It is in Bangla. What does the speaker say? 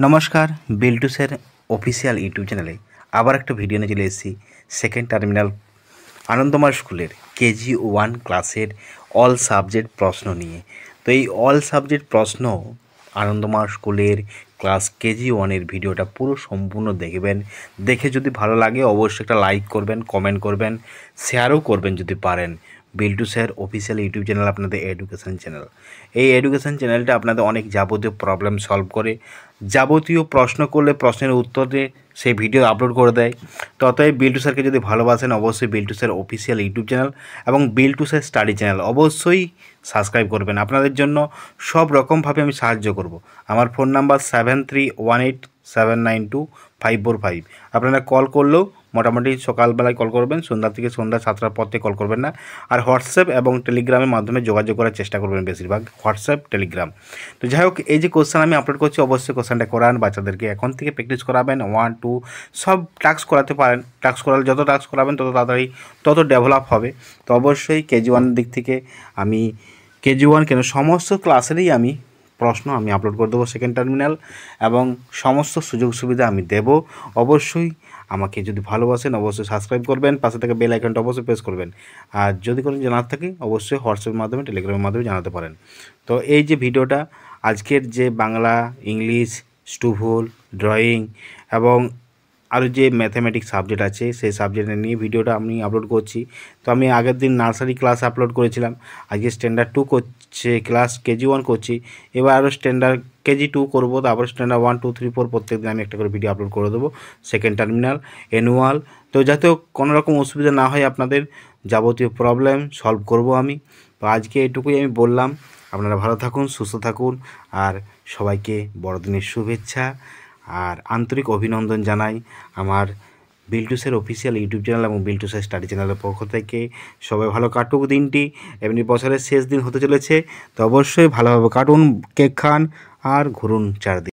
নমস্কার, বিল্টুসের অফিসিয়াল ইউটিউব চ্যানেলে আবার একটা ভিডিও নিয়ে চলে এসেছি। সেকেন্ড টার্মিনাল আনন্দময় স্কুলের কেজি 1 ক্লাসের অল সাবজেক্ট প্রশ্ন নিয়ে। তো এই অল সাবজেক্ট প্রশ্ন আনন্দময় স্কুলের ক্লাস কেজি 1-এর ভিডিওটা পুরো সম্পূর্ণ দেখবেন। দেখে যদি ভালো লাগে অবশ্যই একটা লাইক করবেন, কমেন্ট করবেন, শেয়ারও করবেন যদি পারেন। বিল্টুসের অফিসিয়াল ইউটিউব চ্যানেল আপনাদের এডুকেশন চ্যানেল। এই এডুকেশন চ্যানেলটা আপনাদের অনেক যাবতীয় প্রবলেম সলভ করে, যাবতীয় প্রশ্ন করলে প্রশ্নের উত্তরে সেই ভিডিও আপলোড করে দেয়। তো অতএব বিল্টু স্যারকে যদি ভালোবাসেন অবশ্যই Biltu sir official YouTube channel এবং বিল্টু স্যার স্টাডি চ্যানেল অবশ্যই সাবস্ক্রাইব করবেন। আপনাদের জন্য সব রকমভাবে আমি সাহায্য করব। আমার ফোন নাম্বার 7318792545। আপনারা কল করলেও মোটামুটি সকালবেলায় কল করবেন, সন্ধ্যা থেকে সন্ধ্যা 7টার পর থেকে কল করবেন না। আর হোয়াটসঅ্যাপ এবং টেলিগ্রামের মাধ্যমে যোগাযোগ করার চেষ্টা করবেন, বেশিরভাগ হোয়াটসঅ্যাপ, টেলিগ্রাম। তো যাই হোক, এই যে কোশ্চেন আমি আপলোড করছি অবশ্যই কোশ্চেনটা করান, বাচ্চাদেরকে এখন থেকে প্র্যাকটিস করাবেন। 1, 2 সব টাস্ক করাতে পারেন। টাস্ক করালে যত টাস্ক করাবেন তত তাড়াতাড়ি তত ডেভেলপ হবে। তো অবশ্যই কেজি 1 দিক থেকে আমি কেজি 1 কেন সমস্ত ক্লাসেরই আমি প্রশ্ন আমি আপলোড করে দেবো সেকেন্ড টার্মিনাল, এবং সমস্ত সুযোগ সুবিধা আমি দেব। অবশ্যই আমাকে যদি ভালোবাসেন অবশ্যই সাবস্ক্রাইব করবেন, পাশে থেকে বেল আইকনটা অবশ্যই প্রেস করবেন। আর যদি কোনো জানার থাকে অবশ্যই হোয়াটসঅ্যাপের মাধ্যমে, টেলিগ্রামের মাধ্যমে জানাতে পারেন। তো এই যে ভিডিওটা আজকের যে বাংলা, ইংলিশ, স্টুভুল, ড্রয়িং এবং আরও যে ম্যাথামেটিক্স সাবজেক্ট আছে সেই সাবজেক্টে নিয়ে ভিডিওটা আমি আপলোড করছি। তো আমি আগের দিন নার্সারি ক্লাস আপলোড করেছিলাম, আজকে স্ট্যান্ডার্ড 2 করছে ক্লাস কেজি 1 করছি, এবার আরও স্ট্যান্ডার্ড কেজি 2 করবো, তারপর স্ট্যান্ডার্ড 1, 2, 3, 4 প্রত্যেক দিন আমি একটা করে ভিডিও আপলোড করে দেবো। সেকেন্ড টার্মিনাল, অ্যানুয়াল, তো যাতে কোনো রকম অসুবিধা না হয়, আপনাদের যাবতীয় প্রবলেম সলভ করব আমি। তো আজকে এটুকুই আমি বললাম। আপনারা ভালো থাকুন, সুস্থ থাকুন, আর সবাইকে বড়দিনের শুভেচ্ছা আর আন্তরিক অভিনন্দন জানাই আমার বিল্টুসের অফিসিয়াল ইউটিউব চ্যানেল এবং বিল্টুসের স্টাডি চ্যানেলের পক্ষ থেকে। সবাই ভালো কাটুক দিনটি, এমনি বছরের শেষ দিন হতে চলেছে, তো অবশ্যই ভালোভাবে কাটুন, কেক খান আর ঘুরুন চারদিকে।